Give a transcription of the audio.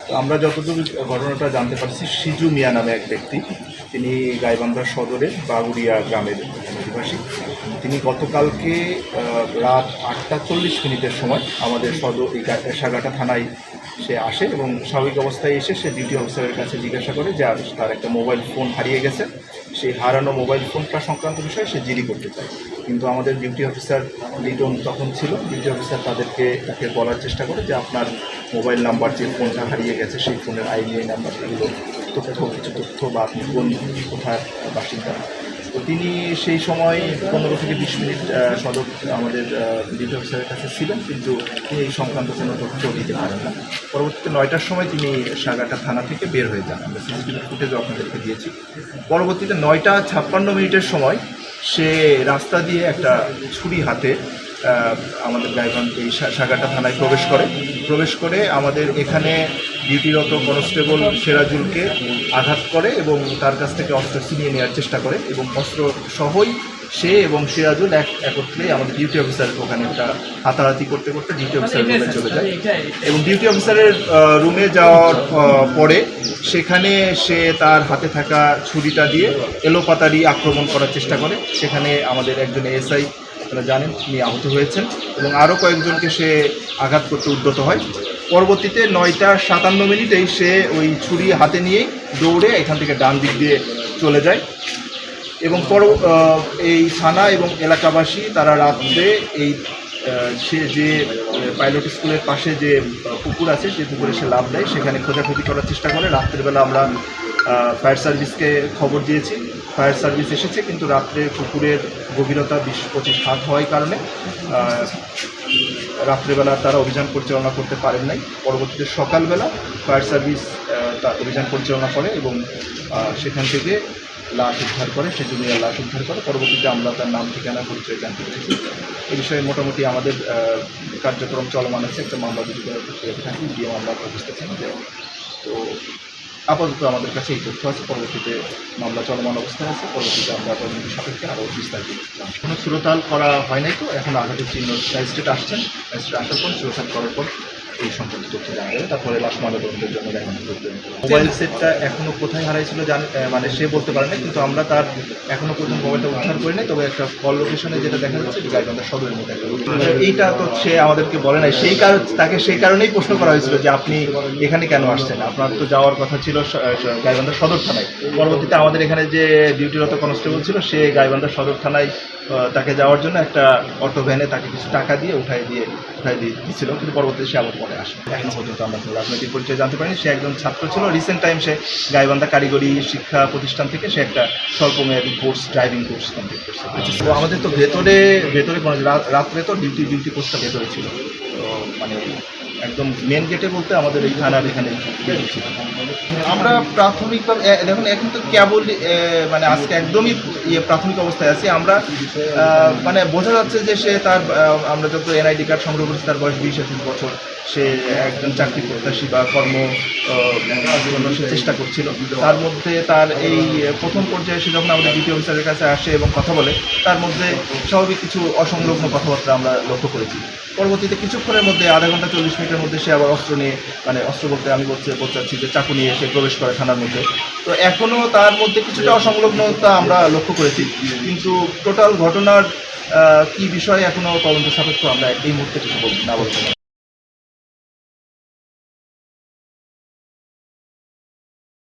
তো আমরা যতদূর ঘটনাটা জানতে পারছি, সিজু মিয়া নামে এক ব্যক্তি, তিনি গাইবান্ধা সদরের বাগুড়িয়া গ্রামের অধিবাসী। তিনি গতকালকে রাত 8:40 সময় আমাদের এই সাগাটা থানায় সে আসে এবং স্বাভাবিক অবস্থায় এসে সে ডিউটি অফিসারের কাছে জিজ্ঞাসা করে যে তার একটা মোবাইল ফোন হারিয়ে গেছে, সেই হারানো মোবাইল ফোনটা সংক্রান্ত বিষয়ে সে জিডি করতে চায়। কিন্তু আমাদের ডিউটি অফিসার লিটন তখন ছিল, ডিউটি অফিসার তাকে বলার চেষ্টা করে যে আপনার মোবাইল নাম্বার, যে ফোনটা হারিয়ে গেছে সেই ফোনের আইডিআই নাম্বার, এগুলো কিছু তথ্য বা আপনি কোথায় বাসিন্দা। তো তিনি সেই সময় 15 থেকে 20 মিনিট আমাদের ডিউটি অফিসারের কাছে ছিলেন, কিন্তু তিনি এই সংক্রান্ত কোনো তথ্য দিতে পারেন না। পরবর্তীতে 9টার সময় তিনি সাগাটা থানা থেকে বের হয়ে যান। আমরা সিসিটিভি ফুটেজও আপনাদেরকে দিয়েছি। পরবর্তীতে 9:56 সময় সে রাস্তা দিয়ে একটা ছুরি হাতে আমাদের গাইবান্ধা এই সাগাটা থানায় প্রবেশ করে আমাদের এখানে ডিউটিরত কনস্টেবল সিরাজুলকে আঘাত করে এবং তার কাছ থেকে অস্ত্র ছিনিয়ে নেওয়ার চেষ্টা করে এবং অস্ত্র সহই সে এবং সিরাজুল একত্রে আমাদের ডিউটি অফিসার ওখানে একটা হাতাহাতি করতে ডিউটি অফিসারের রুমে চলে যায় এবং ডিউটি অফিসারের রুমে যাওয়ার পরে সেখানে সে তার হাতে থাকা ছুরিটা দিয়ে এলোপাতাড়ি আক্রমণ করার চেষ্টা করে। সেখানে আমাদের একজন এসআই, আপনারা জানেন, তিনি আহত হয়েছেন এবং আরও কয়েকজনকে সে আঘাত করতে উদ্যত হয়। পরবর্তীতে 9:57 সে ওই ছুরি হাতে নিয়েই দৌড়ে এখান থেকে ডান দিক দিয়ে চলে যায় এবং এই থানা এবং এলাকাবাসী তারা রাত্রে সে যে পাইলট স্কুলের পাশে যে পুকুর আছে সেই পুকুরে সে লাফ দেয়, সেখানে খোঁজাখুঁজি করার চেষ্টা করে। রাত্রেবেলা আমরা ফায়ার সার্ভিসকে খবর দিয়েছি, ফায়ার সার্ভিস এসেছে, কিন্তু রাত্রে পুকুরের গভীরতা 20-25 হাত হওয়ার কারণে রাত্রেবেলা তারা অভিযান পরিচালনা করতে পারেন নাই। পরবর্তীতে সকালবেলা ফায়ার সার্ভিস তার অভিযান পরিচালনা করে এবং সেখান থেকে লাশ উদ্ধার করে, সে জুনিয়র লাশ উদ্ধার করে। পরবর্তীতে আমরা তার নাম, ঠিকানা, পরিচয় জানতে পেরেছি। এই বিষয়ে মোটামুটি আমাদের কার্যক্রম চলমান আছে। একটা মামলা দুটি করার প্রক্রিয়া থাকি, দিয়ে মামলা বুঝতেছেন। তো আপাতত আমাদের কাছে এই তথ্য আছে, পরবর্তীতে মামলা চলমান অবস্থায় আছে। পরবর্তীতে আমরা তদন্ত সাপেক্ষে আরও বিস্তারিত কোনো সুরতাল করা হয় নাই। তো এখন আঘাতের চিহ্ন ম্যাজিস্ট্রেট আসছেন, ম্যাজিস্ট্রেট আসার পর সুরতাল করার পর এই সম্পর্কে তথ্য জানা যাবে। তারপরে লাশ ময়নাতদন্তের জন্য দেখানো করতে। মোবাইল সেটটা এখনও কোথায় হারাইছিল মানে সে বলতে পারে না, কিন্তু আমরা তার এখনও পর্যন্ত মোবাইলটা উদ্ধার করি নাই। তবে একটা কল লোকেশনে যেটা দেখা যাচ্ছে গাইবান্ধা সদরের মধ্যে এইটা তো সে আমাদেরকে বলে নাই। তাকে সেই কারণেই প্রশ্ন করা হয়েছিল যে আপনি এখানে কেন আসছেন, আপনার তো যাওয়ার কথা ছিল গাইবান্ধা সদর থানায়। পরবর্তীতে আমাদের এখানে যে ডিউটিরত কনস্টেবল ছিল, সে গাইবান্ধা সদর থানায় তাকে যাওয়ার জন্য একটা অটো ভ্যানে তাকে কিছু টাকা দিয়ে উঠাই দিয়েছিল, কিন্তু পরবর্তীতে সে আবার পরে আসে। এখনো পর্যন্ত আমরা রাজনৈতিক পরিচয় জানতে পারিনি। সে একজন ছাত্র ছিল, রিসেন্ট টাইম সে গাইবান্ধা কারিগরি শিক্ষা প্রতিষ্ঠান থেকে সে একটা স্বল্পমেয়াদী ড্রাইভিং কোর্স কমপ্লিট করছে। তো আমাদের তো ভেতরে রাত্রে তো ডিউটি পোস্টটা ভেতরে ছিল, তো মানে একদম মেন গেটে বলতে আমাদের এই থানার এখানে ছিল। আমরা প্রাথমিকভাবে দেখুন, এখন তো কেবল মানে আজকে একদমই প্রাথমিক অবস্থায় আছি আমরা। মানে বোঝা যাচ্ছে যে সে আমরা যত এনআইডি কার্ড সংগ্রহ করছি তার বয়স 20-21 বছর। সে একজন চাকরি প্রত্যাশী বা জন্য সে চেষ্টা করছিল। তার মধ্যে তার এই প্রথম পর্যায়ে সে যখন আমাদের ডিউটি অফিসারের কাছে আসে এবং কথা বলে, তার মধ্যে স্বাভাবিক কিছু অসংলগ্ন কথাবার্তা আমরা লক্ষ্য করেছি। পরবর্তীতে কিছুক্ষণের মধ্যে, আধা ঘন্টা 40 মিনিটের মধ্যে সে আবার অস্ত্র নিয়ে, মানে অস্ত্র বলতে আমি বলছি যে চাকু নিয়ে সে প্রবেশ করে থানার মধ্যে। তো এখনও তার মধ্যে কিছুটা অসংলগ্নতা আমরা লক্ষ্য করেছি, কিন্তু টোটাল ঘটনার কী বিষয়ে এখনও তদন্ত সাপেক্ষ আমরা এই মুহূর্তে কিছু না বলতে পারি।